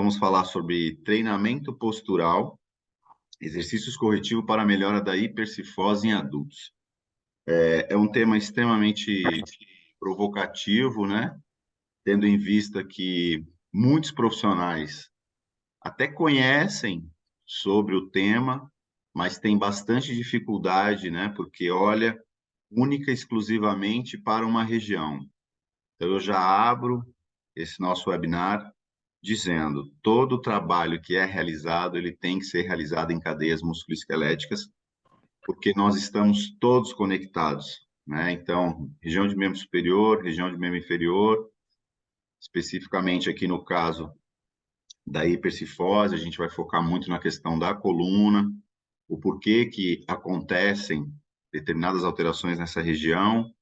vamos falar sobre treinamento postural, exercícios corretivos para a melhora da hipercifose em adultos. É um tema extremamente provocativo, né? Tendo em vista que muitos profissionais até conhecem sobre o tema, mas tem bastante dificuldade, né? Porque olha única e exclusivamente para uma região. Então, eu já abro esse nosso webinar dizendo, todo o trabalho que é realizado, ele tem que ser realizado em cadeias musculoesqueléticas, porque nós estamos todos conectados, né? Então, região de membro superior, região de membro inferior, especificamente aqui no caso da hipercifose, a gente vai focar muito na questão da coluna, o porquê que acontecem determinadas alterações nessa região,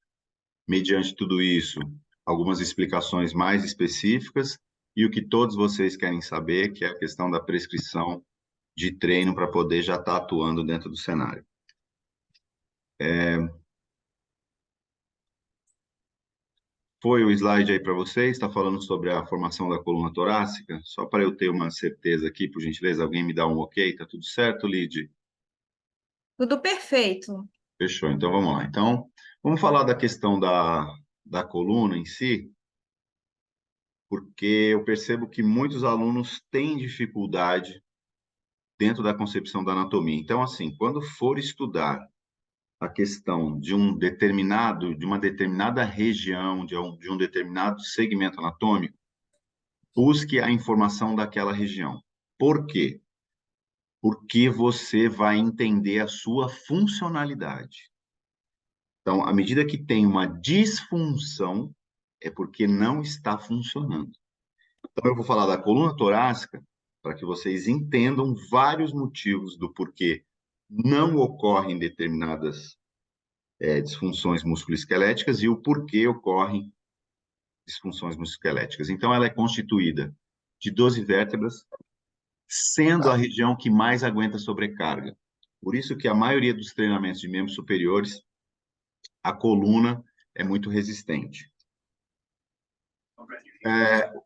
mediante tudo isso, algumas explicações mais específicas e o que todos vocês querem saber, que é a questão da prescrição de treino para poder já estar atuando dentro do cenário. Foi o slide aí para vocês, está falando sobre a formação da coluna torácica? Só para eu ter uma certeza aqui, por gentileza, alguém me dá um ok? Tá tudo certo, Lid? Tudo perfeito. Fechou, então vamos lá. Então, vamos falar da questão da coluna em si, porque eu percebo que muitos alunos têm dificuldade dentro da concepção da anatomia. Então, assim, quando for estudar a questão de de uma determinada região, de um determinado segmento anatômico, busque a informação daquela região. Por quê? Porque você vai entender a sua funcionalidade. Então, à medida que tem uma disfunção, é porque não está funcionando. Então, eu vou falar da coluna torácica para que vocês entendam vários motivos do porquê não ocorrem determinadas disfunções musculoesqueléticas e o porquê ocorrem disfunções musculoesqueléticas. Então, ela é constituída de 12 vértebras, sendo a região que mais aguenta sobrecarga. Por isso que a maioria dos treinamentos de membros superiores, a coluna é muito resistente.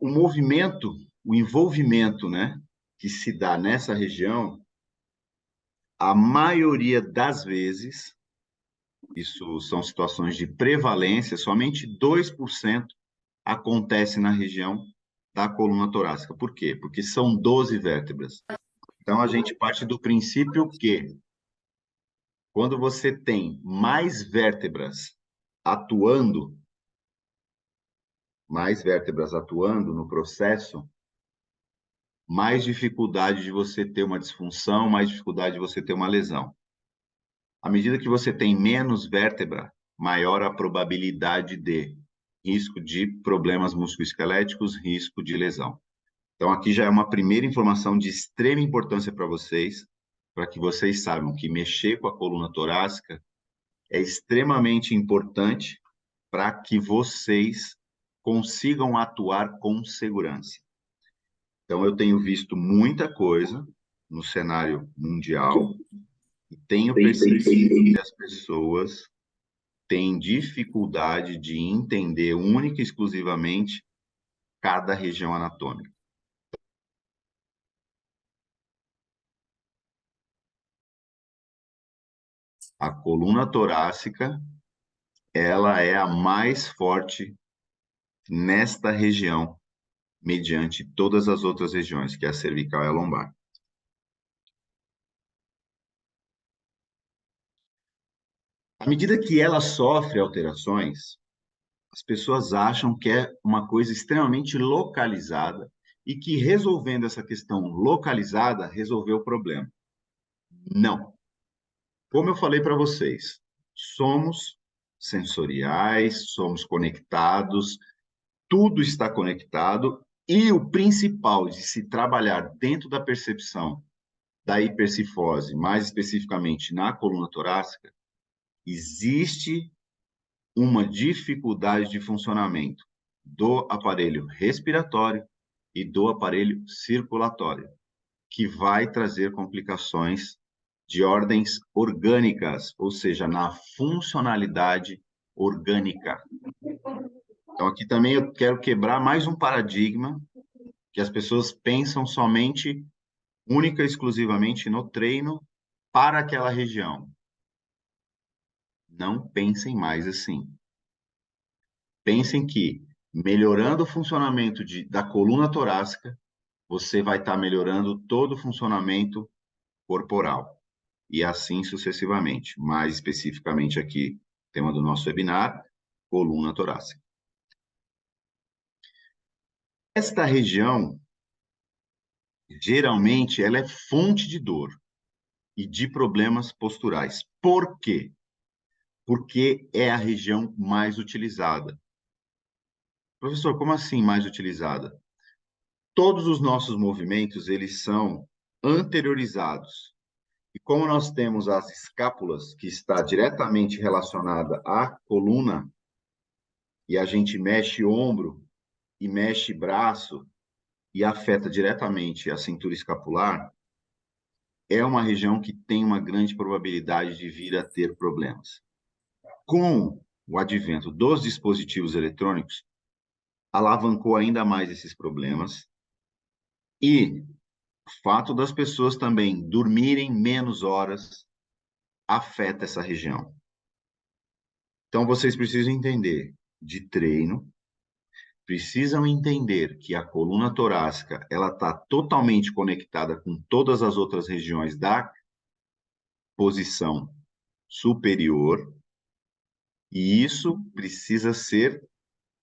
O movimento, o envolvimento, né, que se dá nessa região, a maioria das vezes, isso são situações de prevalência, somente 2% acontece na região da coluna torácica. Por quê? Porque são 12 vértebras. Então, a gente parte do princípio que, quando você tem mais vértebras atuando, no processo, mais dificuldade de você ter uma disfunção, mais dificuldade de você ter uma lesão. À medida que você tem menos vértebra, maior a probabilidade de risco de problemas musculoesqueléticos, risco de lesão. Então, aqui já é uma primeira informação de extrema importância para vocês, para que vocês saibam que mexer com a coluna torácica é extremamente importante para que vocês consigam atuar com segurança. Então, eu tenho visto muita coisa no cenário mundial e tenho percebido que as pessoas têm dificuldade de entender única e exclusivamente cada região anatômica. A coluna torácica, ela é a mais forte nesta região, mediante todas as outras regiões, que é a cervical e a lombar. À medida que ela sofre alterações, as pessoas acham que é uma coisa extremamente localizada e que resolvendo essa questão localizada, resolveu o problema. Não. Como eu falei para vocês, somos sensoriais, somos conectados, tudo está conectado e o principal de se trabalhar dentro da percepção da hipercifose, mais especificamente na coluna torácica, existe uma dificuldade de funcionamento do aparelho respiratório e do aparelho circulatório, que vai trazer complicações de ordens orgânicas, ou seja, na funcionalidade orgânica. Então, aqui também eu quero quebrar mais um paradigma que as pessoas pensam somente, única e exclusivamente no treino para aquela região. Não pensem mais assim. Pensem que, melhorando o funcionamento da coluna torácica, você vai estar melhorando todo o funcionamento corporal. E assim sucessivamente. Mais especificamente aqui, tema do nosso webinar, coluna torácica. Esta região, geralmente, ela é fonte de dor e de problemas posturais. Por quê? Porque é a região mais utilizada. Professor, como assim mais utilizada? Todos os nossos movimentos, eles são anteriorizados. E como nós temos as escápulas, que está diretamente relacionada à coluna, e a gente mexe ombro e mexe braço e afeta diretamente a cintura escapular, é uma região que tem uma grande probabilidade de vir a ter problemas. Com o advento dos dispositivos eletrônicos, alavancou ainda mais esses problemas e o fato das pessoas também dormirem menos horas afeta essa região. Então, vocês precisam entender de treino, precisam entender que a coluna torácica ela está totalmente conectada com todas as outras regiões da posição superior, e isso precisa ser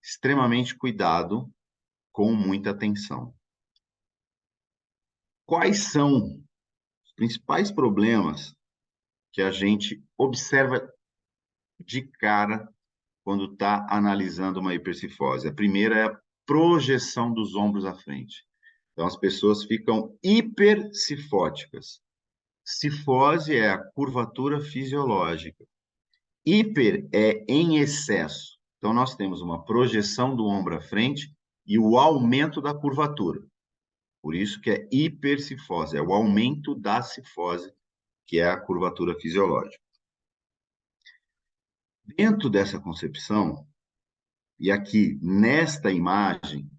extremamente cuidado, com muita atenção. Quais são os principais problemas que a gente observa de cara quando está analisando uma hipercifose? A primeira é a projeção dos ombros à frente. Então, as pessoas ficam hipercifóticas. Cifose é a curvatura fisiológica. Hiper é em excesso. Então, nós temos uma projeção do ombro à frente e o aumento da curvatura. Por isso que é hipercifose, é o aumento da cifose, que é a curvatura fisiológica. Dentro dessa concepção, e aqui nesta imagem,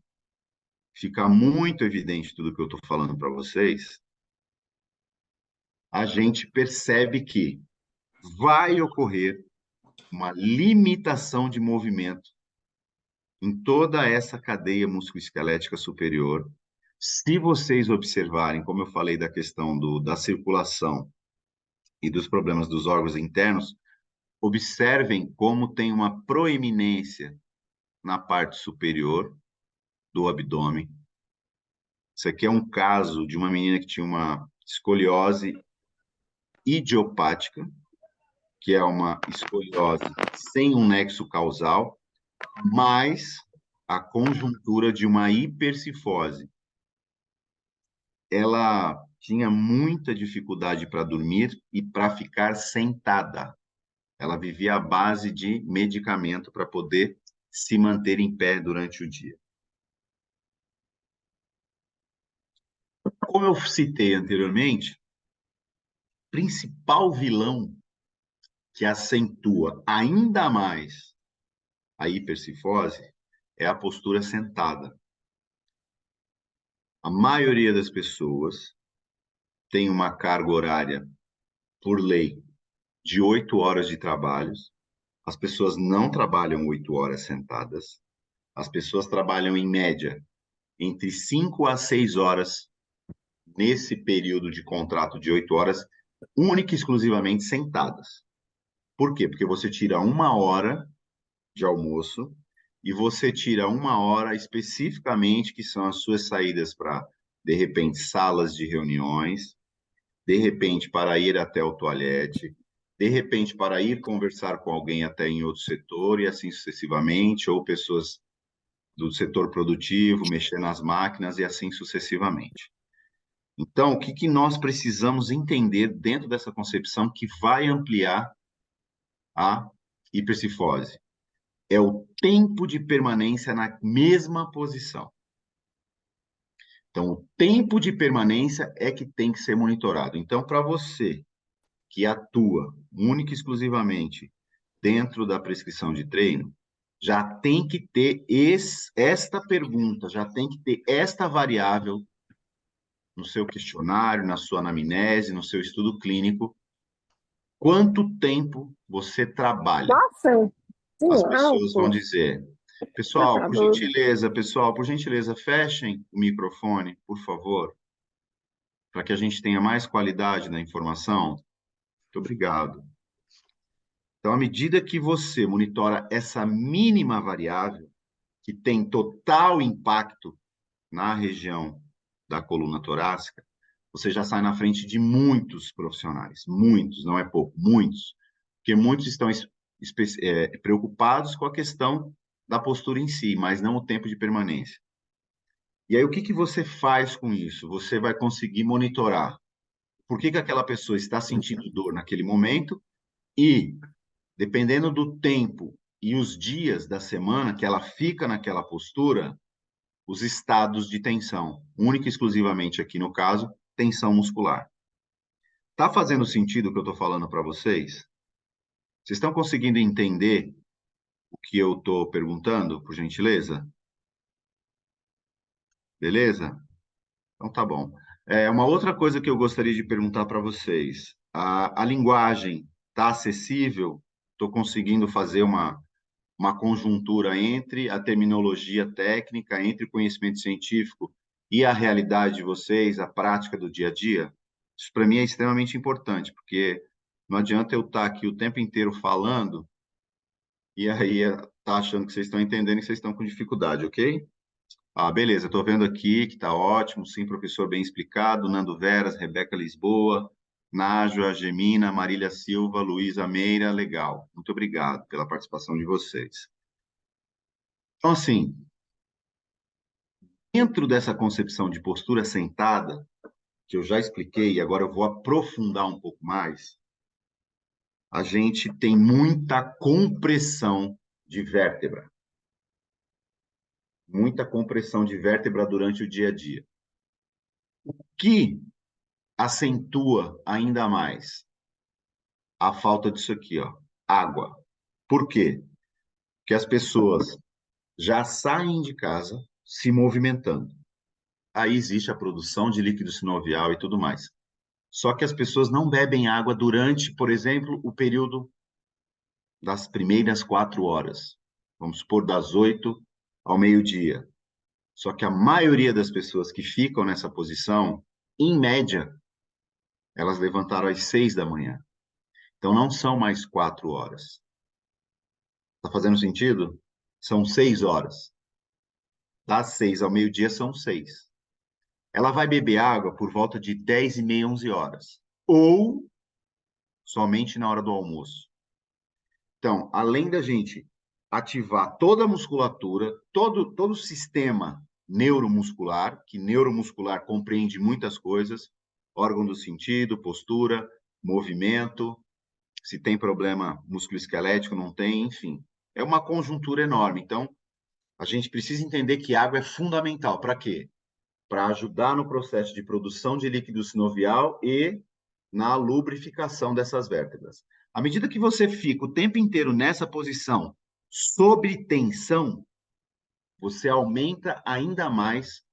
fica muito evidente tudo que eu estou falando para vocês, a gente percebe que vai ocorrer uma limitação de movimento em toda essa cadeia musculoesquelética superior. Se vocês observarem, como eu falei da questão da circulação e dos problemas dos órgãos internos, observem como tem uma proeminência na parte superior do abdômen. Isso aqui é um caso de uma menina que tinha uma escoliose idiopática, que é uma escoliose sem um nexo causal, mais a conjuntura de uma hipercifose. Ela tinha muita dificuldade para dormir e para ficar sentada. Ela vivia à base de medicamento para poder se manter em pé durante o dia. Como eu citei anteriormente, o principal vilão que acentua ainda mais a hipercifose é a postura sentada. A maioria das pessoas tem uma carga horária, por lei, de 8 horas de trabalho. As pessoas não trabalham 8 horas sentadas. As pessoas trabalham, em média, entre 5 a 6 horas nesse período de contrato de 8 horas, única e exclusivamente sentadas. Por quê? Porque você tira 1 hora de almoço e você tira 1 hora especificamente, que são as suas saídas para, de repente, salas de reuniões, de repente, para ir até o toalete, de repente, para ir conversar com alguém até em outro setor, e assim sucessivamente, ou pessoas do setor produtivo, mexer nas máquinas, e assim sucessivamente. Então, o que nós precisamos entender dentro dessa concepção que vai ampliar a hipercifose? É o tempo de permanência na mesma posição. Então, o tempo de permanência é que tem que ser monitorado. Então, para você que atua única e exclusivamente dentro da prescrição de treino, já tem que ter esta pergunta, já tem que ter esta variável no seu questionário, na sua anamnese, no seu estudo clínico. Quanto tempo você trabalha? Nossa, sim, As pessoas vão alto. dizer. Matador. Pessoal, por gentileza, fechem o microfone, por favor, para que a gente tenha mais qualidade na informação. Muito obrigado. Então, à medida que você monitora essa mínima variável, que tem total impacto na região da coluna torácica, você já sai na frente de muitos profissionais. Muitos, não é pouco, muitos. Porque muitos estão preocupados com a questão da postura em si, mas não o tempo de permanência. E aí, o que você faz com isso? Você vai conseguir monitorar por que aquela pessoa está sentindo dor naquele momento e, dependendo do tempo e os dias da semana que ela fica naquela postura, os estados de tensão, única e exclusivamente aqui no caso, tensão muscular. Tá fazendo sentido o que eu estou falando para vocês? Vocês estão conseguindo entender o que eu estou perguntando, por gentileza? Beleza? Então tá bom. Uma outra coisa que eu gostaria de perguntar para vocês: a linguagem está acessível? Estou conseguindo fazer uma conjuntura entre a terminologia técnica, entre o conhecimento científico e a realidade de vocês, a prática do dia a dia? Isso para mim é extremamente importante, porque não adianta eu estar aqui o tempo inteiro falando e aí tá achando que vocês estão entendendo e vocês estão com dificuldade, ok? Ah, beleza, estou vendo aqui que está ótimo, sim, professor, bem explicado. Nando Veras, Rebeca Lisboa, Nájua, Gemina, Marília Silva, Luísa Meira, legal. Muito obrigado pela participação de vocês. Então, assim, dentro dessa concepção de postura sentada, que eu já expliquei e agora eu vou aprofundar um pouco mais, a gente tem muita compressão de vértebra. Muita compressão de vértebra durante o dia a dia. O que acentua ainda mais a falta disso aqui, ó, água. Por quê? Porque as pessoas já saem de casa se movimentando. Aí existe a produção de líquido sinovial e tudo mais. Só que as pessoas não bebem água durante, por exemplo, o período das primeiras 4 horas. Vamos supor, das 8 ao meio-dia. Só que a maioria das pessoas que ficam nessa posição, em média, elas levantaram às 6 da manhã. Então não são mais 4 horas. Está fazendo sentido? São 6 horas. Das 6 ao meio-dia são 6. Ela vai beber água por volta de 10h30, 11 horas. Ou somente na hora do almoço. Então, além da gente ativar toda a musculatura, todo o sistema neuromuscular, que neuromuscular compreende muitas coisas, órgão do sentido, postura, movimento, se tem problema musculoesquelético, não tem, enfim. É uma conjuntura enorme. Então, a gente precisa entender que água é fundamental. Para quê? Para ajudar no processo de produção de líquido sinovial e na lubrificação dessas vértebras. À medida que você fica o tempo inteiro nessa posição, sob tensão, você aumenta ainda mais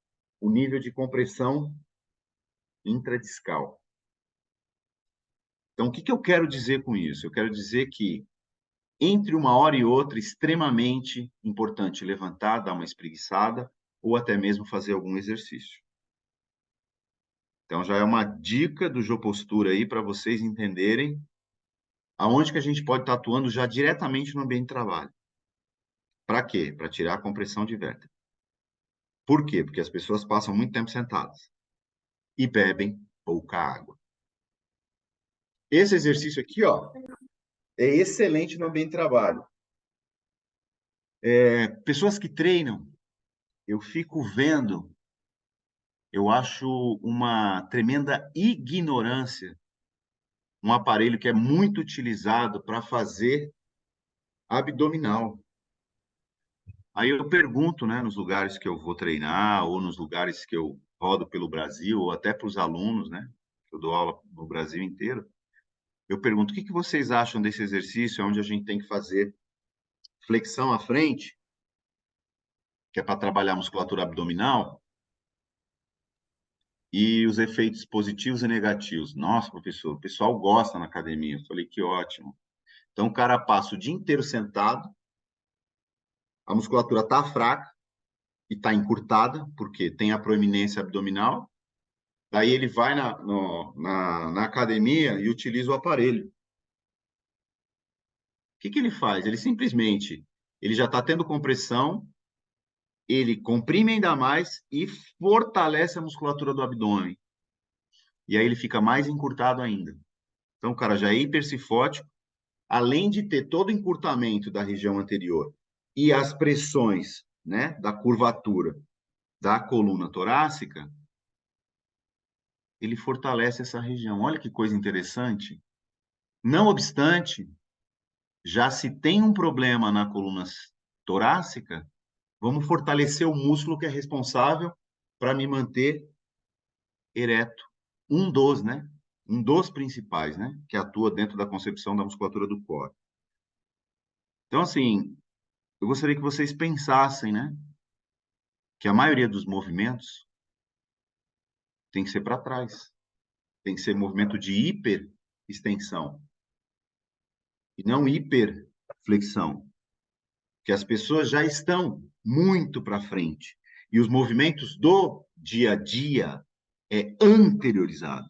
o nível de compressão intradiscal. Então, o que eu quero dizer com isso? Eu quero dizer que entre uma hora e outra, extremamente importante levantar, dar uma espreguiçada ou até mesmo fazer algum exercício. Então, já é uma dica do Jô Postura aí para vocês entenderem aonde que a gente pode estar atuando já diretamente no ambiente de trabalho. Para quê? Para tirar a compressão de vértebra. Por quê? Porque as pessoas passam muito tempo sentadas e bebem pouca água. Esse exercício aqui, ó, é excelente no ambiente de trabalho. Pessoas que treinam, eu fico vendo, eu acho uma tremenda ignorância um aparelho que é muito utilizado para fazer abdominal. Aí eu pergunto, né, nos lugares que eu vou treinar, ou nos lugares que eu rodo pelo Brasil, ou até para os alunos, né, que eu dou aula no Brasil inteiro, eu pergunto, o que vocês acham desse exercício, onde a gente tem que fazer flexão à frente, que é para trabalhar a musculatura abdominal, e os efeitos positivos e negativos. Nossa, professor, o pessoal gosta na academia. Eu falei, que ótimo. Então, o cara passa o dia inteiro sentado, a musculatura está fraca e está encurtada, porque tem a proeminência abdominal. Daí ele vai na academia e utiliza o aparelho. O que ele faz? Ele simplesmente, ele já está tendo compressão, ele comprime ainda mais e fortalece a musculatura do abdômen. E aí ele fica mais encurtado ainda. Então, o cara já é hipercifótico, além de ter todo o encurtamento da região anterior e as pressões, né, da curvatura da coluna torácica, ele fortalece essa região. Olha que coisa interessante. Não obstante, já se tem um problema na coluna torácica, vamos fortalecer o músculo que é responsável para me manter ereto. Um dos, né? Um dos principais, né? Que atua dentro da concepção da musculatura do core. Então, assim, eu gostaria que vocês pensassem, né? Que a maioria dos movimentos tem que ser para trás. Tem que ser movimento de hiperextensão e não hiperflexão. Que as pessoas já estão muito para frente. E os movimentos do dia a dia é anteriorizado.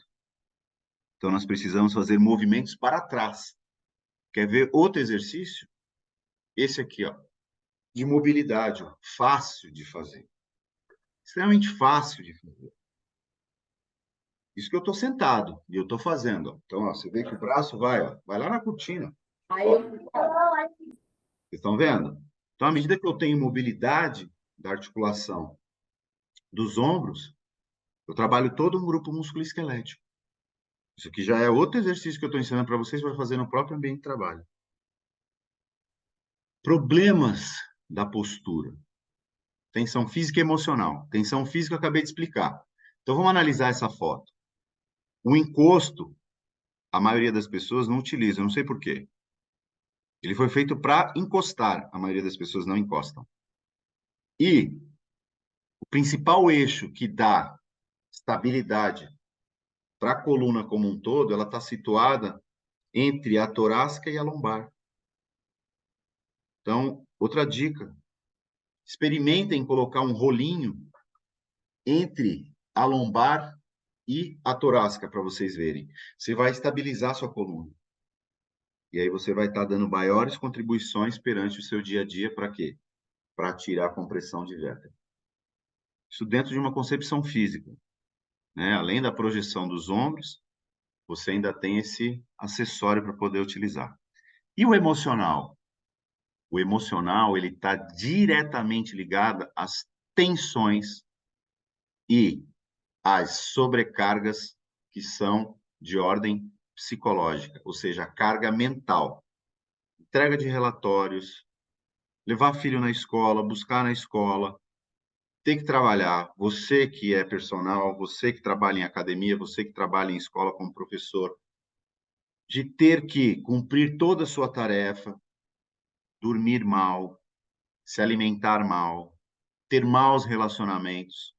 Então, nós precisamos fazer movimentos para trás. Quer ver outro exercício? Esse aqui, ó, de mobilidade, ó, fácil de fazer. Extremamente fácil de fazer. Isso que eu estou sentado e eu estou fazendo. Ó. Então, ó, você vê que o braço vai, ó, vai lá na cortina. Ó. Vocês estão vendo? Então, à medida que eu tenho mobilidade da articulação dos ombros, eu trabalho todo um grupo musculoesquelético. Isso aqui já é outro exercício que eu estou ensinando para vocês, vai fazer no próprio ambiente de trabalho. Problemas da postura. Tensão física e emocional. Tensão física eu acabei de explicar. Então, vamos analisar essa foto. O encosto, a maioria das pessoas não utiliza, eu não sei por quê. Ele foi feito para encostar, a maioria das pessoas não encostam. E o principal eixo que dá estabilidade para a coluna como um todo, ela está situada entre a torácica e a lombar. Então, outra dica, experimentem colocar um rolinho entre a lombar e a torácica para vocês verem. Você vai estabilizar sua coluna. E aí você vai estar dando maiores contribuições perante o seu dia a dia para quê? Para tirar a compressão de vértebra. Isso dentro de uma concepção física, né? Além da projeção dos ombros, você ainda tem esse acessório para poder utilizar. E o emocional? O emocional, ele está diretamente ligado às tensões e às sobrecargas que são de ordem psicológica, ou seja, a carga mental. Entrega de relatórios, levar filho na escola, buscar na escola, ter que trabalhar. Você que é personal, você que trabalha em academia, você que trabalha em escola como professor, de ter que cumprir toda a sua tarefa, dormir mal, se alimentar mal, ter maus relacionamentos,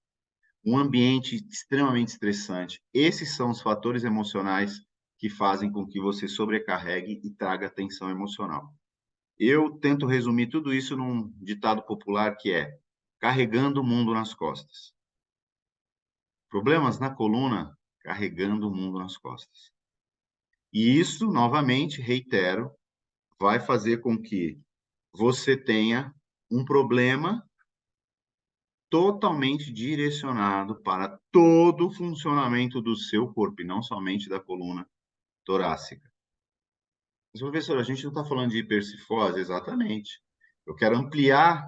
um ambiente extremamente estressante. Esses são os fatores emocionais que fazem com que você sobrecarregue e traga tensão emocional. Eu tento resumir tudo isso num ditado popular que é: carregando o mundo nas costas. Problemas na coluna, carregando o mundo nas costas. E isso, novamente, reitero, vai fazer com que você tenha um problema totalmente direcionado para todo o funcionamento do seu corpo, e não somente da coluna torácica. Mas, professor, a gente não está falando de hipercifose? Exatamente. Eu quero ampliar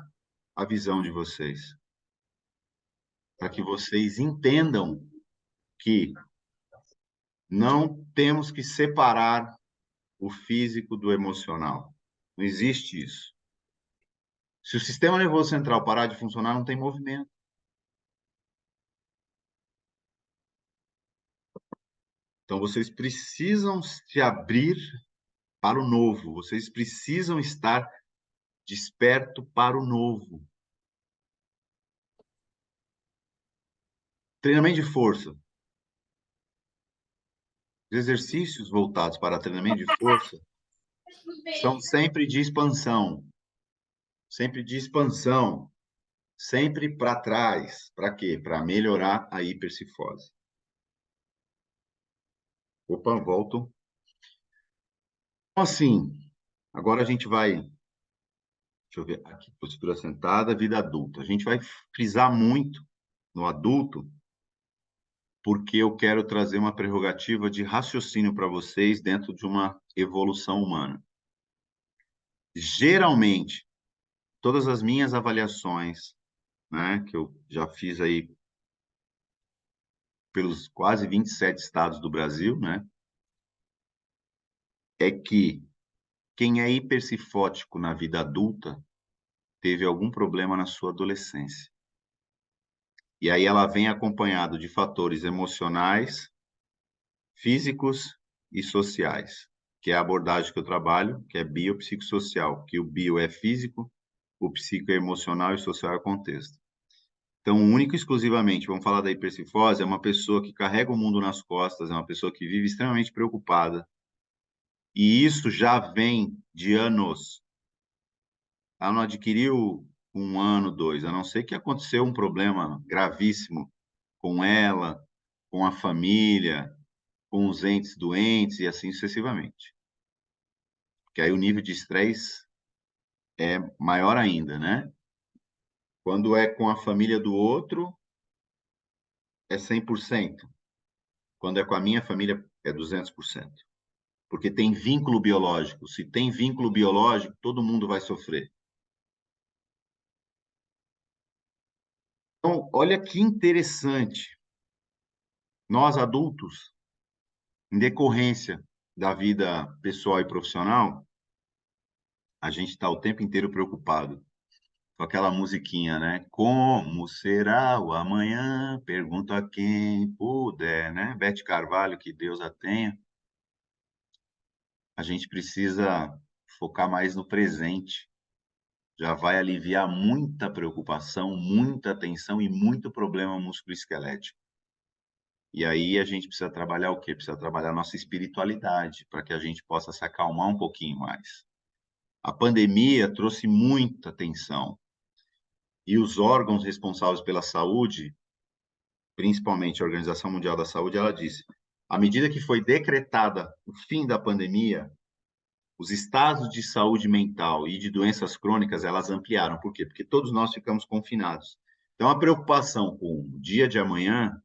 a visão de vocês, para que vocês entendam que não temos que separar o físico do emocional. Não existe isso. Se o sistema nervoso central parar de funcionar, não tem movimento. Então, vocês precisam se abrir para o novo. Vocês precisam estar desperto para o novo. Treinamento de força. Os exercícios voltados para treinamento de força são sempre de expansão. Sempre de expansão. Sempre para trás. Para quê? Para melhorar a hipercifose. Opa, volto. Então, assim, agora a gente vai... Deixa eu ver aqui, postura sentada, vida adulta. A gente vai frisar muito no adulto, porque eu quero trazer uma prerrogativa de raciocínio para vocês dentro de uma evolução humana. Geralmente, todas as minhas avaliações, né, que eu já fiz aí pelos quase 27 estados do Brasil, né, é que quem é hipercifótico na vida adulta teve algum problema na sua adolescência. E aí ela vem acompanhado de fatores emocionais, físicos e sociais, que é a abordagem que eu trabalho, que é biopsicossocial, que o bio é físico, o psico é emocional e o social é contexto. Então, único e exclusivamente, vamos falar da hipercifose, é uma pessoa que carrega o mundo nas costas, é uma pessoa que vive extremamente preocupada. E isso já vem de anos. Ela não adquiriu 1 ano, 2, a não ser que aconteceu um problema gravíssimo com ela, com a família, com os entes doentes e assim sucessivamente. Porque aí o nível de estresse é maior ainda, né? Quando é com a família do outro, é 100%. Quando é com a minha família, é 200%. Porque tem vínculo biológico. Se tem vínculo biológico, todo mundo vai sofrer. Então, olha que interessante. Nós, adultos, em decorrência da vida pessoal e profissional, a gente está o tempo inteiro preocupado com aquela musiquinha, né? Como será o amanhã? Pergunto a quem puder, né? Bete Carvalho, que Deus a tenha. A gente precisa focar mais no presente. Já vai aliviar muita preocupação, muita tensão e muito problema musculoesquelético. E aí a gente precisa trabalhar o quê? Precisa trabalhar a nossa espiritualidade, para que a gente possa se acalmar um pouquinho mais. A pandemia trouxe muita tensão. E os órgãos responsáveis pela saúde, principalmente a Organização Mundial da Saúde, ela disse: à medida que foi decretada o fim da pandemia, os estados de saúde mental e de doenças crônicas, elas ampliaram. Por quê? Porque todos nós ficamos confinados. Então, a preocupação com o dia de amanhã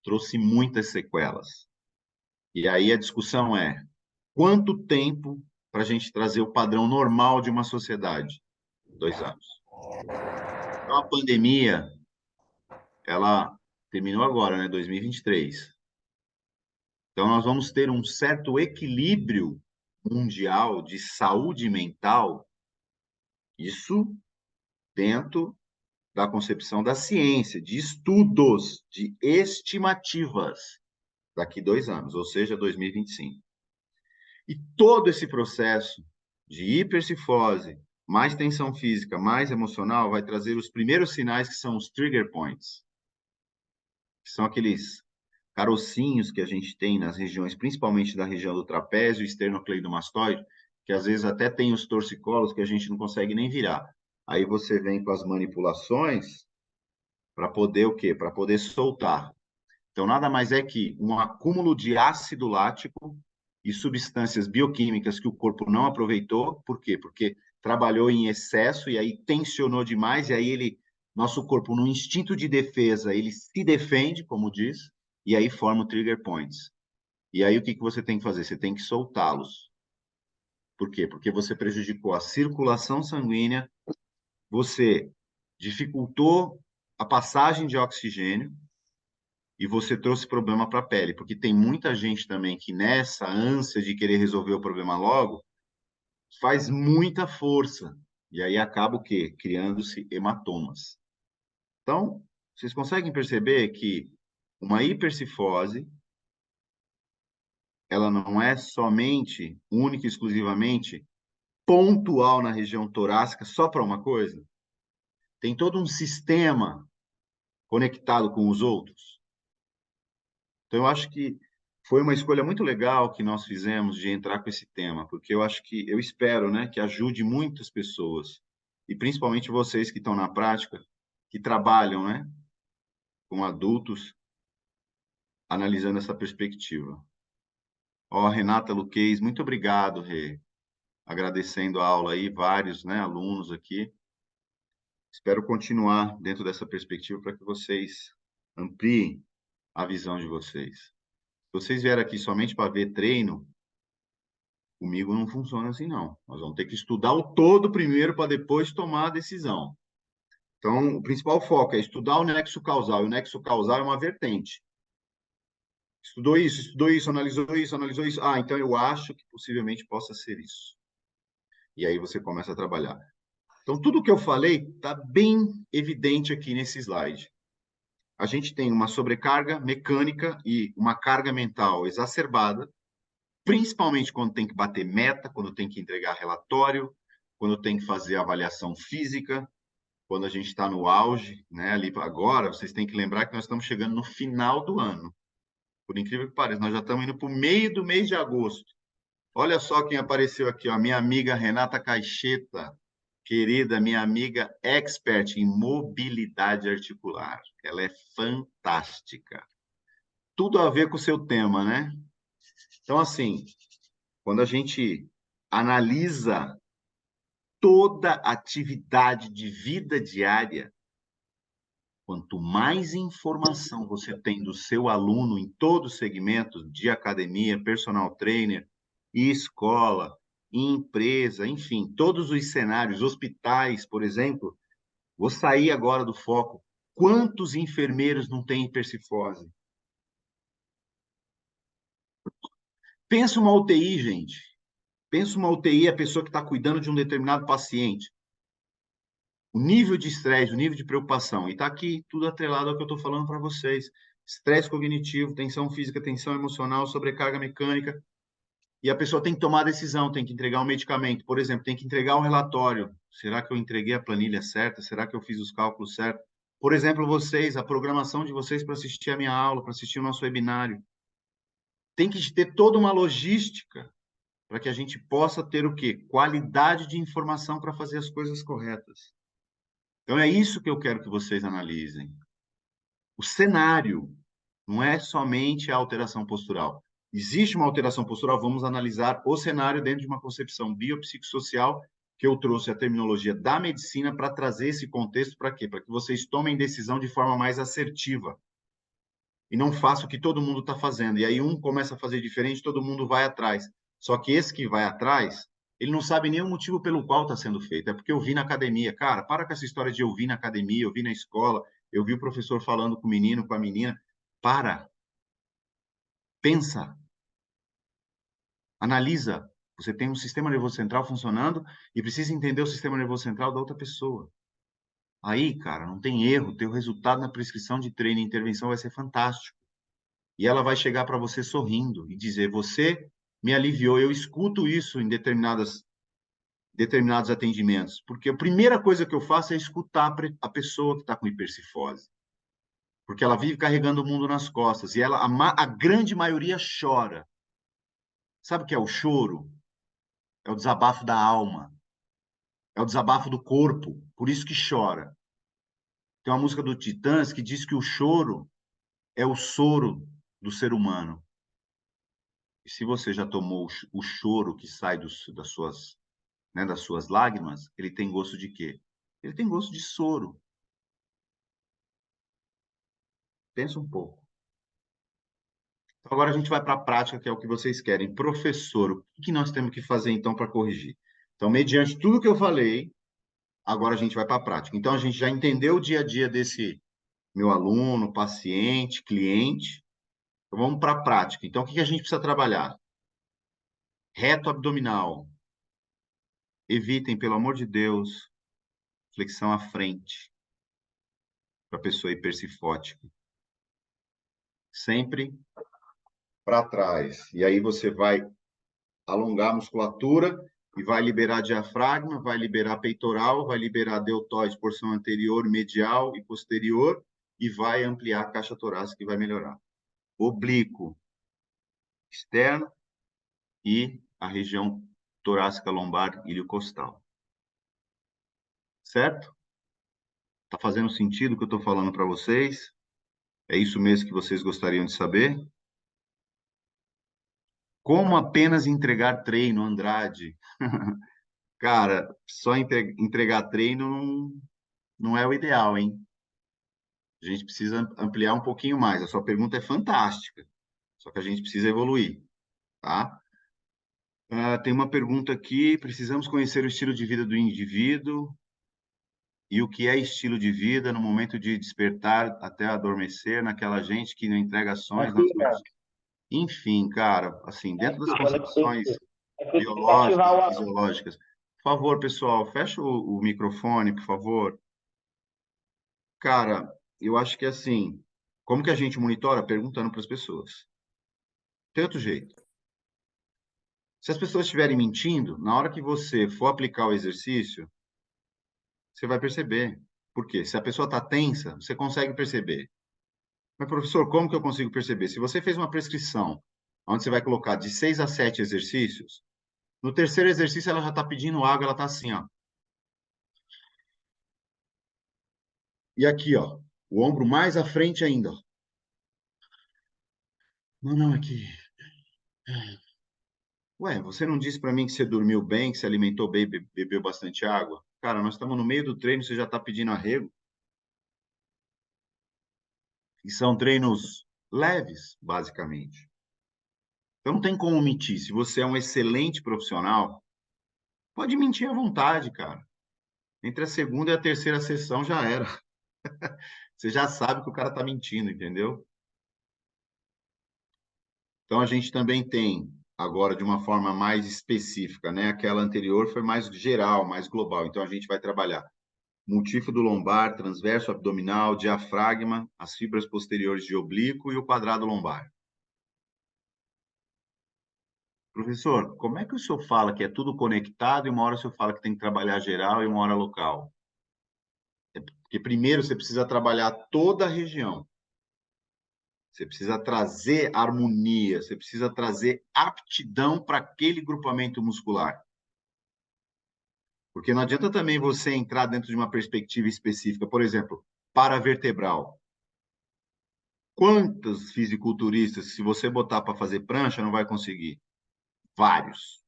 trouxe muitas sequelas. E aí a discussão é: quanto tempo para a gente trazer o padrão normal de uma sociedade? 2 anos. Então, a pandemia, ela terminou agora, né? 2023. Então, nós vamos ter um certo equilíbrio mundial de saúde mental, isso dentro da concepção da ciência, de estudos, de estimativas, daqui 2 anos, ou seja, 2025. E todo esse processo de hipercifose, mais tensão física, mais emocional, vai trazer os primeiros sinais que são os trigger points, que são aqueles carocinhos que a gente tem nas regiões, principalmente da região do trapézio, esternocleidomastoide, que às vezes até tem os torcicolos que a gente não consegue nem virar. Aí você vem com as manipulações para poder o quê? Para poder soltar. Então, nada mais é que um acúmulo de ácido lático e substâncias bioquímicas que o corpo não aproveitou. Por quê? Porque trabalhou em excesso e aí tensionou demais, e aí nosso corpo, no instinto de defesa, ele se defende, como diz, e aí forma o trigger points. E aí o que você tem que fazer? Você tem que soltá-los. Por quê? Porque você prejudicou a circulação sanguínea, você dificultou a passagem de oxigênio e você trouxe problema para a pele, porque tem muita gente também que nessa ânsia de querer resolver o problema logo, faz muita força, e aí acaba o quê? Criando-se hematomas. Então, vocês conseguem perceber que uma hipercifose, ela não é somente, única e exclusivamente, pontual na região torácica só para uma coisa? Tem todo um sistema conectado com os outros. Então, eu acho que foi uma escolha muito legal que nós fizemos de entrar com esse tema, porque eu acho que, eu espero, né, que ajude muitas pessoas, e principalmente vocês que estão na prática, que trabalham, né, com adultos, analisando essa perspectiva. Ó, Renata Luquez, muito obrigado, Rê. Agradecendo a aula aí, vários, né, alunos aqui. Espero continuar dentro dessa perspectiva para que vocês ampliem a visão de vocês. Se vocês vierem aqui somente para ver treino, comigo não funciona assim, não. Nós vamos ter que estudar o todo primeiro para depois tomar a decisão. Então, o principal foco é estudar o nexo causal, e o nexo causal é uma vertente. Estudou isso, analisou isso. Ah, então eu acho que possivelmente possa ser isso. E aí você começa a trabalhar. Então, tudo que eu falei está bem evidente aqui nesse slide. A gente tem uma sobrecarga mecânica e uma carga mental exacerbada, principalmente quando tem que bater meta, quando tem que entregar relatório, quando tem que fazer avaliação física, quando a gente está no auge, né? Ali agora, vocês têm que lembrar que nós estamos chegando no final do ano. Por incrível que pareça, nós já estamos indo para o meio do mês de agosto. Olha só quem apareceu aqui, ó, minha amiga Renata Caixeta, querida, minha amiga expert em mobilidade articular. Ela é fantástica. Tudo a ver com o seu tema, né? Então, assim, quando a gente analisa toda atividade de vida diária, quanto mais informação você tem do seu aluno em todos os segmentos de academia, personal trainer, e escola, e empresa, enfim, todos os cenários, hospitais, por exemplo, vou sair agora do foco. Quantos enfermeiros não têm hipercifose? Pensa uma UTI, gente. Pensa uma UTI, a pessoa que está cuidando de um determinado paciente. O nível de estresse, o nível de preocupação. E está aqui tudo atrelado ao que eu estou falando para vocês. Estresse cognitivo, tensão física, tensão emocional, sobrecarga mecânica. E a pessoa tem que tomar a decisão, tem que entregar um medicamento. Por exemplo, tem que entregar um relatório. Será que eu entreguei a planilha certa? Será que eu fiz os cálculos certos? Por exemplo, vocês, a programação de vocês para assistir a minha aula, para assistir o nosso webinário. Tem que ter toda uma logística para que a gente possa ter o quê? Qualidade de informação para fazer as coisas corretas. Então, é isso que eu quero que vocês analisem. O cenário não é somente a alteração postural. Existe uma alteração postural, vamos analisar o cenário dentro de uma concepção biopsicossocial, que eu trouxe a terminologia da medicina para trazer esse contexto para quê? Para que vocês tomem decisão de forma mais assertiva. E não façam o que todo mundo está fazendo. E aí um começa a fazer diferente, todo mundo vai atrás. Só que esse que vai atrás, ele não sabe nem o motivo pelo qual está sendo feito. É porque eu vi na academia. Cara, para com essa história de eu vi na academia, eu vi na escola, eu vi o professor falando com o menino, com a menina. Para. Pensa. Analisa. Você tem um sistema nervoso central funcionando e precisa entender o sistema nervoso central da outra pessoa. Aí, cara, não tem erro. Teu resultado na prescrição de treino e intervenção vai ser fantástico. E ela vai chegar para você sorrindo e dizer: você me aliviou. Eu escuto isso em determinados atendimentos, porque a primeira coisa que eu faço é escutar a pessoa que está com hipercifose, porque ela vive carregando o mundo nas costas e ela, a grande maioria chora. Sabe o que é o choro? É o desabafo da alma, é o desabafo do corpo, por isso que chora. Tem uma música do Titãs que diz que o choro é o soro do ser humano. E se você já tomou o choro que sai das suas lágrimas, ele tem gosto de quê? Ele tem gosto de soro. Pensa um pouco. Então, agora a gente vai para a prática, que é o que vocês querem. Professor, o que nós temos que fazer então para corrigir? Então, mediante tudo que eu falei, agora a gente vai para a prática. Então, a gente já entendeu o dia a dia desse meu aluno, paciente, cliente. Então, vamos para a prática. Então, o que a gente precisa trabalhar? Reto abdominal. Evitem, pelo amor de Deus, flexão à frente para a pessoa hipercifótica. Sempre para trás. E aí você vai alongar a musculatura e vai liberar diafragma, vai liberar peitoral, vai liberar deltóide, porção anterior, medial e posterior, e vai ampliar a caixa torácica e vai melhorar. Oblíquo externo e a região torácica lombar iliocostal. Certo? Tá fazendo sentido o que eu estou falando para vocês? É isso mesmo que vocês gostariam de saber? Como apenas entregar treino, Andrade? Cara, só entregar treino não é o ideal, hein? A gente precisa ampliar um pouquinho mais. A sua pergunta é fantástica, só que a gente precisa evoluir, tá? Tem uma pergunta aqui: precisamos conhecer o estilo de vida do indivíduo e o que é estilo de vida no momento de despertar até adormecer, naquela gente que não entrega ações nas noites. Enfim, cara, assim, dentro das concepções biológicas e fisiológicas. Por favor, pessoal, fecha o microfone, por favor. Cara, eu acho que assim, como que a gente monitora? Perguntando para as pessoas. Tem outro jeito. Se as pessoas estiverem mentindo, na hora que você for aplicar o exercício, você vai perceber. Por quê? Se a pessoa está tensa, você consegue perceber. Mas, professor, como que eu consigo perceber? Se você fez uma prescrição, onde você vai colocar de 6 a 7 exercícios, no terceiro exercício ela já está pedindo água, ela está assim, ó. E aqui, ó, o ombro mais à frente ainda, ó. Não, aqui. Ué, você não disse para mim que você dormiu bem, que se alimentou bem, bebeu bastante água? Cara, nós estamos no meio do treino, você já está pedindo arrego. E são treinos leves, basicamente. Então não tem como mentir. Se você é um excelente profissional, pode mentir à vontade, cara. Entre a segunda e a terceira sessão já era. Você já sabe que o cara está mentindo, entendeu? Então a gente também tem, agora de uma forma mais específica, né? Aquela anterior foi mais geral, mais global. Então a gente vai trabalhar multífido lombar, transverso abdominal, diafragma, as fibras posteriores de oblíquo e o quadrado lombar. Professor, como é que o senhor fala que é tudo conectado e uma hora o senhor fala que tem que trabalhar geral e uma hora local? Porque primeiro você precisa trabalhar toda a região. Você precisa trazer harmonia, você precisa trazer aptidão para aquele grupamento muscular. Porque não adianta também você entrar dentro de uma perspectiva específica. Por exemplo, paravertebral. Quantos fisiculturistas, se você botar para fazer prancha, não vai conseguir? Vários.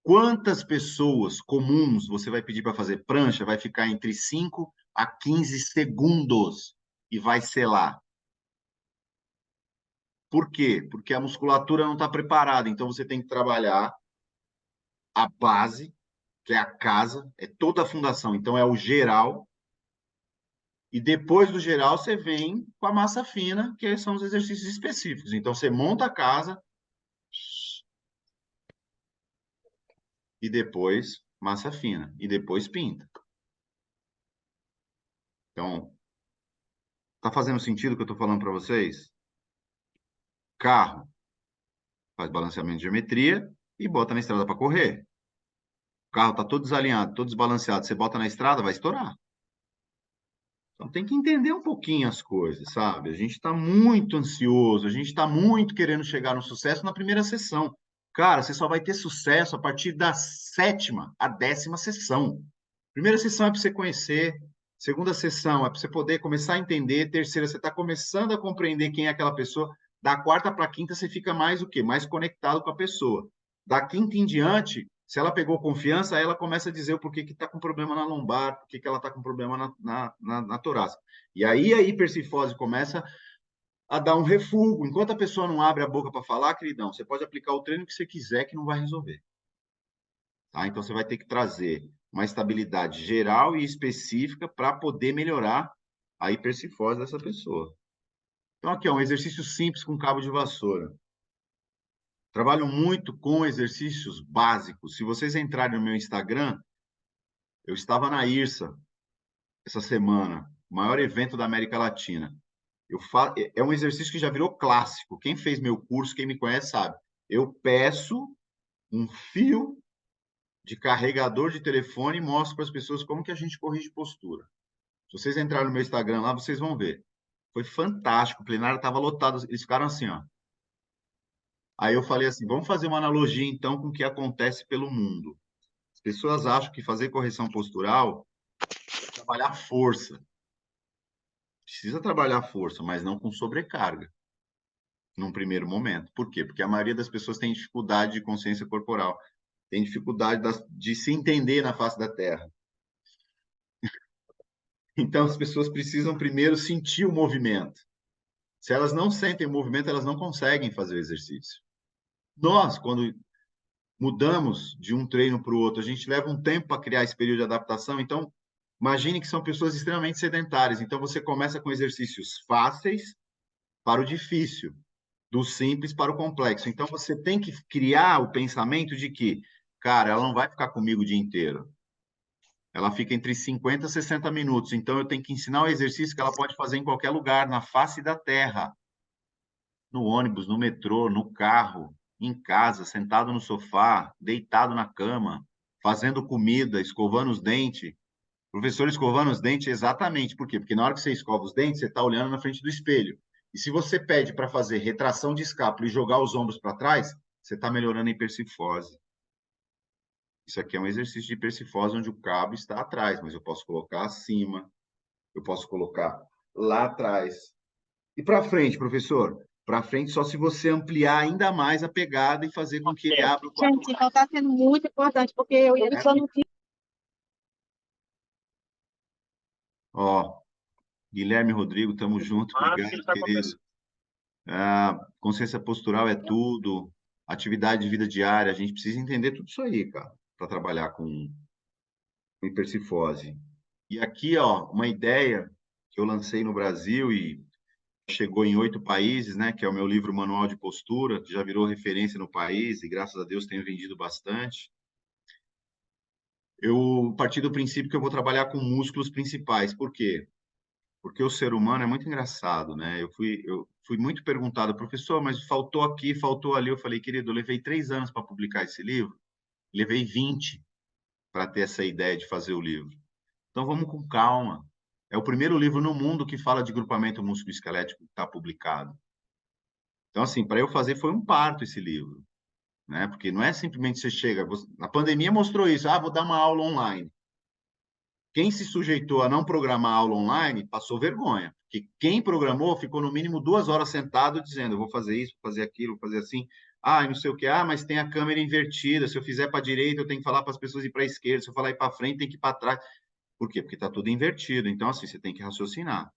Quantas pessoas comuns você vai pedir para fazer prancha, vai ficar entre 5 a 15 segundos e vai selar? Por quê? Porque a musculatura não está preparada. Então, você tem que trabalhar a base, que é a casa, é toda a fundação. Então, é o geral. E depois do geral, você vem com a massa fina, que são os exercícios específicos. Então, você monta a casa e depois massa fina. E depois pinta. Então, tá fazendo sentido o que eu estou falando para vocês? Carro faz balanceamento de geometria e bota na estrada para correr. O carro está todo desalinhado, todo desbalanceado. Você bota na estrada, vai estourar. Então tem que entender um pouquinho as coisas, sabe? A gente está muito ansioso, a gente está muito querendo chegar no sucesso na primeira sessão. Cara, você só vai ter sucesso a partir da 7ª à 10ª sessão. Primeira sessão é para você conhecer, segunda sessão é para você poder começar a entender, terceira você está começando a compreender quem é aquela pessoa, da quarta para a quinta você fica mais o quê? Mais conectado com a pessoa. Da quinta em diante, se ela pegou confiança, aí ela começa a dizer o porquê que está com problema na lombar, porquê que ela está com problema na torácica. E aí a hipercifose começa a dar um refúgio. Enquanto a pessoa não abre a boca para falar, queridão, você pode aplicar o treino que você quiser que não vai resolver. Tá? Então você vai ter que trazer uma estabilidade geral e específica para poder melhorar a hipercifose dessa pessoa. Então aqui, ó, um exercício simples com cabo de vassoura. Trabalho muito com exercícios básicos. Se vocês entrarem no meu Instagram, eu estava na IRSA essa semana, o maior evento da América Latina. É um exercício que já virou clássico. Quem fez meu curso, quem me conhece, sabe. Eu peço um fio de carregador de telefone e mostro para as pessoas como que a gente corrige postura. Se vocês entrarem no meu Instagram lá, vocês vão ver. Foi fantástico, o plenário estava lotado, eles ficaram assim, ó. Aí eu falei assim, vamos fazer uma analogia, então, com o que acontece pelo mundo. As pessoas acham que fazer correção postural é trabalhar força. Precisa trabalhar força, mas não com sobrecarga, num primeiro momento. Por quê? Porque a maioria das pessoas tem dificuldade de consciência corporal, tem dificuldade de se entender na face da Terra. Então, as pessoas precisam primeiro sentir o movimento. Se elas não sentem o movimento, elas não conseguem fazer o exercício. Nós, quando mudamos de um treino para o outro, a gente leva um tempo para criar esse período de adaptação. Então, imagine que são pessoas extremamente sedentárias. Então, você começa com exercícios fáceis para o difícil, do simples para o complexo. Então, você tem que criar o pensamento de que, cara, ela não vai ficar comigo o dia inteiro. Ela fica entre 50 e 60 minutos. Então, eu tenho que ensinar o exercício que ela pode fazer em qualquer lugar, na face da terra. No ônibus, no metrô, no carro, em casa, sentado no sofá, deitado na cama, fazendo comida, escovando os dentes. Professor escovando os dentes, exatamente. Por quê? Porque na hora que você escova os dentes, você está olhando na frente do espelho. E se você pede para fazer retração de escápula e jogar os ombros para trás, você está melhorando a hipersifose. Isso aqui é um exercício de hipersifose onde o cabo está atrás, mas eu posso colocar acima, eu posso colocar lá atrás. E para frente, professor? Para frente só se você ampliar ainda mais a pegada e fazer com que ele abra o quadril. Gente, então está sendo muito importante, porque eu e ele só não tinha. Ó, Guilherme Rodrigo, estamos juntos. Obrigado, querido. Consciência postural é tudo. Atividade de vida diária, a gente precisa entender tudo isso aí, cara, para trabalhar com hipersifose. E aqui, ó, uma ideia que eu lancei no Brasil e chegou em 8 países, né? Que é o meu livro Manual de Postura, que já virou referência no país e graças a Deus tenho vendido bastante. Eu parti do princípio que eu vou trabalhar com músculos principais. Por quê? Porque o ser humano é muito engraçado, né? Eu fui muito perguntado, professor, mas faltou aqui, faltou ali. Eu falei, querido, eu levei 3 anos para publicar esse livro, levei 20 para ter essa ideia de fazer o livro. Então vamos com calma. É o primeiro livro no mundo que fala de grupamento músculo-esquelético que está publicado. Então, assim, para eu fazer foi um parto esse livro, né? Porque não é simplesmente você chega. A pandemia mostrou isso. Ah, vou dar uma aula online. Quem se sujeitou a não programar aula online passou vergonha, porque quem programou ficou no mínimo 2 horas sentado dizendo: eu vou fazer isso, vou fazer aquilo, vou fazer assim. Ah, não sei o que. Ah, mas tem a câmera invertida. Se eu fizer para a direita, eu tenho que falar para as pessoas ir para a esquerda. Se eu falar ir para frente, tem que ir para trás. Por quê? Porque está tudo invertido. Então, assim, você tem que raciocinar.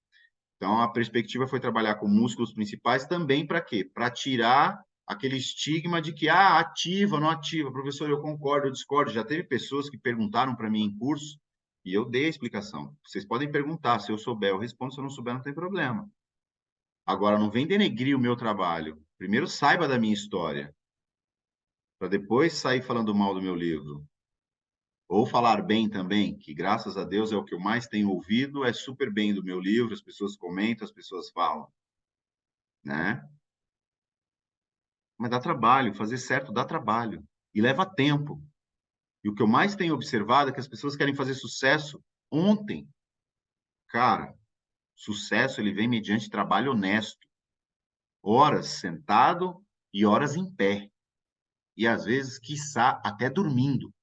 Então, a perspectiva foi trabalhar com músculos principais também para quê? Para tirar aquele estigma de que, ativa, não ativa. Professor, eu concordo, eu discordo. Já teve pessoas que perguntaram para mim em curso e eu dei a explicação. Vocês podem perguntar, se eu souber, eu respondo, se eu não souber, não tem problema. Agora, não vem denegrir o meu trabalho. Primeiro, saiba da minha história, para depois sair falando mal do meu livro. Ou falar bem também, que graças a Deus é o que eu mais tenho ouvido, é super bem do meu livro, as pessoas comentam, as pessoas falam, né? Mas dá trabalho, fazer certo dá trabalho e leva tempo. E o que eu mais tenho observado é que as pessoas querem fazer sucesso ontem. Cara, sucesso ele vem mediante trabalho honesto, horas sentado e horas em pé, e às vezes, quiçá, até dormindo.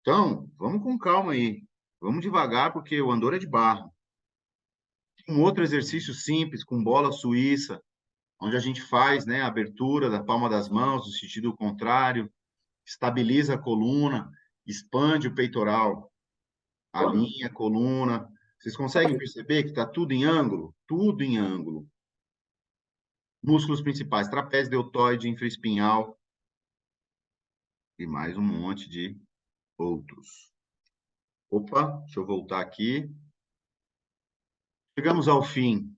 Então, vamos com calma aí, vamos devagar, porque o andor é de barro. Um outro exercício simples, com bola suíça, onde a gente faz, né, a abertura da palma das mãos, no sentido contrário, estabiliza a coluna, expande o peitoral, alinha a coluna. Vocês conseguem perceber que está tudo em ângulo? Tudo em ângulo. Músculos principais, trapézio deltoide, infraespinhal e mais um monte de outros. Opa, deixa eu voltar aqui. Chegamos ao fim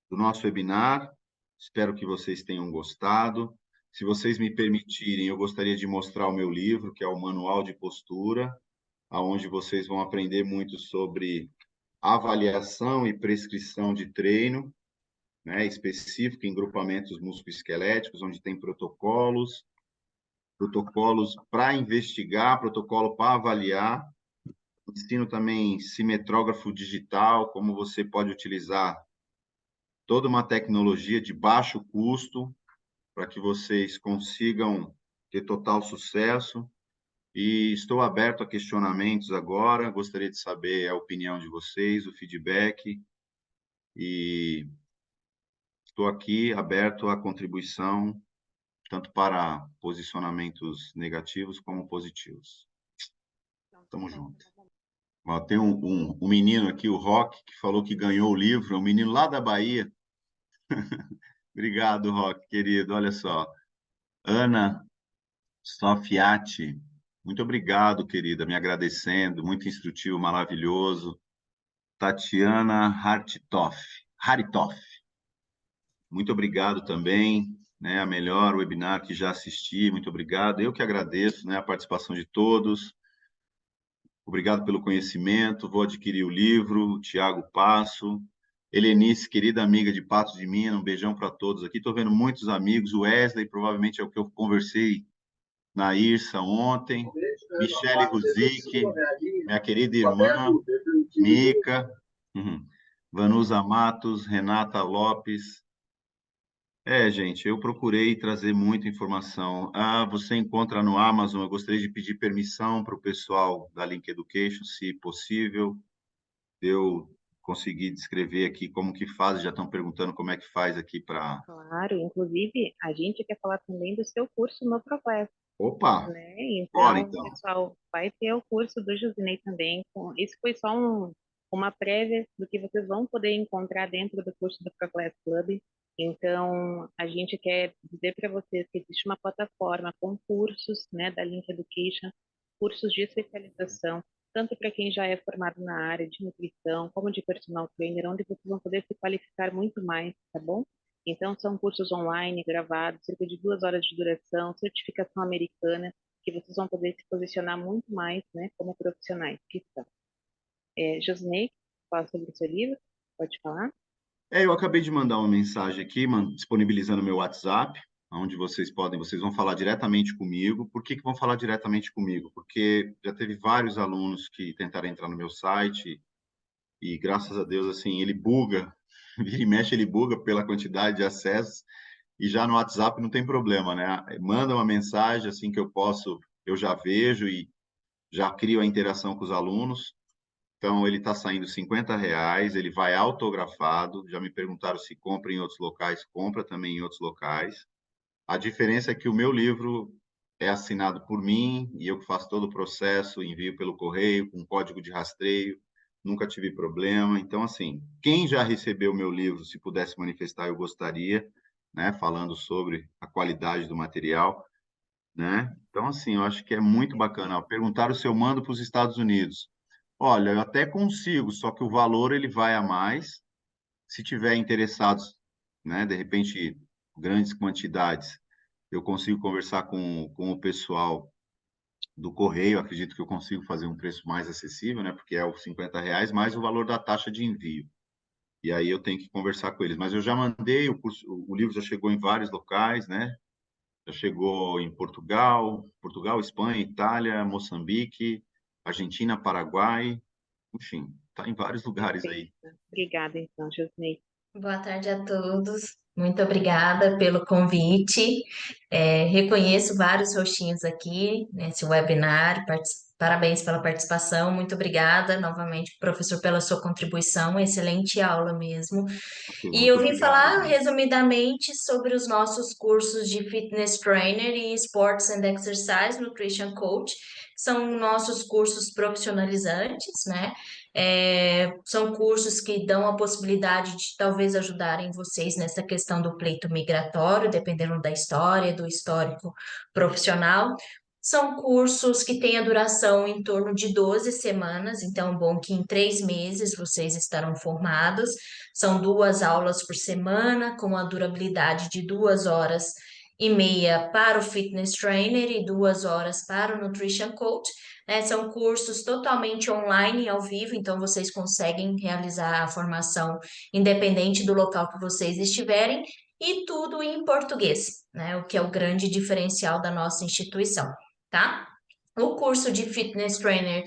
do nosso webinar. Espero que vocês tenham gostado. Se vocês me permitirem, eu gostaria de mostrar o meu livro, que é o Manual de Postura, onde vocês vão aprender muito sobre avaliação e prescrição de treino, né, específico em grupamentos musculoesqueléticos, onde tem protocolos. protocolos para investigar, protocolo para avaliar. Ensino também cimetrógrafo digital, como você pode utilizar toda uma tecnologia de baixo custo para que vocês consigam ter total sucesso. E estou aberto a questionamentos agora. Gostaria de saber a opinião de vocês, o feedback. E estou aqui aberto à contribuição, tanto para posicionamentos negativos como positivos. Tamo junto. Ó, tem um menino aqui, o Rock, que falou que ganhou o livro, é um menino lá da Bahia. Obrigado, Rock, querido. Olha só. Ana Sofiati, muito obrigado, querida, me agradecendo, muito instrutivo, maravilhoso. Tatiana Haritoff, muito obrigado também, né, a melhor webinar que já assisti, muito obrigado. Eu que agradeço, né, a participação de todos. Obrigado pelo conhecimento, vou adquirir o livro, Tiago Passo. Helenice, querida amiga de Patos de Minas, um beijão para todos aqui. Estou vendo muitos amigos, o Wesley, provavelmente é o que eu conversei na IRSA ontem, Michele Ruzic, minha querida irmã, Mica, Vanusa Matos, Renata Lopes. Gente, eu procurei trazer muita informação. Você encontra no Amazon, eu gostaria de pedir permissão para o pessoal da Link Education, se possível, eu conseguir descrever aqui como que faz, já estão perguntando como é que faz aqui para... Claro, inclusive, a gente quer falar também do seu curso no Proflex, Opa, né? bora Então, então. pessoal, vai ter o curso do Josinei também. Esse foi só uma prévia do que vocês vão poder encontrar dentro do curso do Proflex Club. Então, a gente quer dizer para vocês que existe uma plataforma com cursos, né, da Link Education, cursos de especialização, tanto para quem já é formado na área de nutrição, como de personal trainer, onde vocês vão poder se qualificar muito mais, tá bom? Então, são cursos online, gravados, cerca de 2 horas de duração, certificação americana, que vocês vão poder se posicionar muito mais, né, como profissionais que são. Josinei, fala sobre o seu livro, pode falar? Eu acabei de mandar uma mensagem aqui, disponibilizando meu WhatsApp, onde vocês vão falar diretamente comigo. Por que vão falar diretamente comigo? Porque já teve vários alunos que tentaram entrar no meu site e, graças a Deus, assim, ele buga, vira e mexe, ele buga pela quantidade de acessos, e já no WhatsApp não tem problema, né? Manda uma mensagem, assim que eu posso, eu já vejo e já crio a interação com os alunos. Então, ele está saindo R$ 50, ele vai autografado. Já me perguntaram se compra em outros locais, compra também em outros locais. A diferença é que o meu livro é assinado por mim e eu que faço todo o processo, envio pelo correio, com código de rastreio, nunca tive problema. Então, assim, quem já recebeu o meu livro, se pudesse manifestar, eu gostaria, né, falando sobre a qualidade do material, né? Então, assim, eu acho que é muito bacana. Perguntaram se eu mando para os Estados Unidos. Olha, eu até consigo, só que o valor ele vai a mais. Se tiver interessados, né, de repente, grandes quantidades, eu consigo conversar com o pessoal do correio. Acredito que eu consigo fazer um preço mais acessível, né, porque é os R$ 50 mais o valor da taxa de envio. E aí eu tenho que conversar com eles. Mas eu já mandei, o livro já chegou em vários locais, né? Já chegou em Portugal, Espanha, Itália, Moçambique, Argentina, Paraguai, enfim, está em vários lugares aí. Perfeito. Obrigada, então, Josinei. Boa tarde a todos. Muito obrigada pelo convite. Reconheço vários rostinhos aqui nesse webinar. Parabéns pela participação. Muito obrigada novamente, professor, pela sua contribuição. Excelente aula mesmo. E Muito eu vim obrigado, falar gente. resumidamente sobre os nossos cursos de Fitness Trainer e Sports and Exercise Nutrition Coach. São nossos cursos profissionalizantes, né? São cursos que dão a possibilidade de talvez ajudarem vocês nessa questão do pleito migratório, dependendo da história, do histórico profissional. São cursos que têm a duração em torno de 12 semanas, então, bom que em 3 meses vocês estarão formados. São 2 aulas por semana, com a durabilidade de 2 horas e meia para o Fitness Trainer e 2 horas para o Nutrition Coach. São cursos totalmente online e ao vivo, então vocês conseguem realizar a formação independente do local que vocês estiverem, e tudo em português. né? O que é o grande diferencial da nossa instituição, tá? O curso de Fitness Trainer,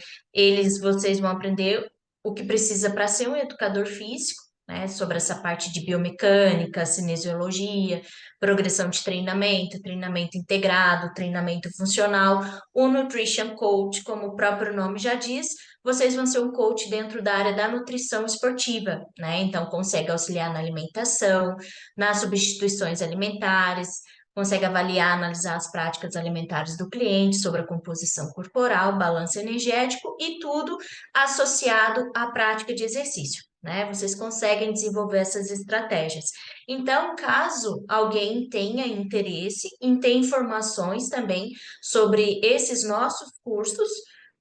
vocês vão aprender o que precisa para ser um educador físico, né? Sobre essa parte de biomecânica, cinesiologia, progressão de treinamento, treinamento integrado, treinamento funcional. O Nutrition Coach, como o próprio nome já diz, vocês vão ser um coach dentro da área da nutrição esportiva, né? Então, consegue auxiliar na alimentação, nas substituições alimentares, consegue avaliar, analisar as práticas alimentares do cliente sobre a composição corporal, balanço energético e tudo associado à prática de exercício, né? Vocês conseguem desenvolver essas estratégias. Então, caso alguém tenha interesse em ter informações também sobre esses nossos cursos,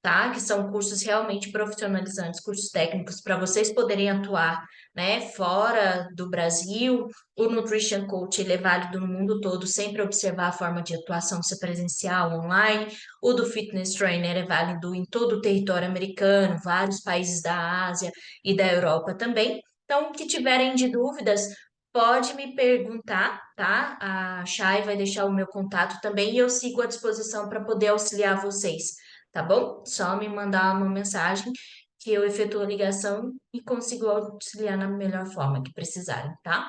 tá? Que são cursos realmente profissionalizantes, cursos técnicos para vocês poderem atuar, né, fora do Brasil. O Nutrition Coach ele é válido no mundo todo, sempre observar a forma de atuação, se presencial, online. O do Fitness Trainer é válido em todo o território americano, vários países da Ásia e da Europa também. Então, o que tiverem de dúvidas, pode me perguntar, tá? A Chay vai deixar o meu contato também e eu sigo à disposição para poder auxiliar vocês, tá bom? Só me mandar uma mensagem que eu efetuo a ligação e consigo auxiliar na melhor forma que precisarem, tá?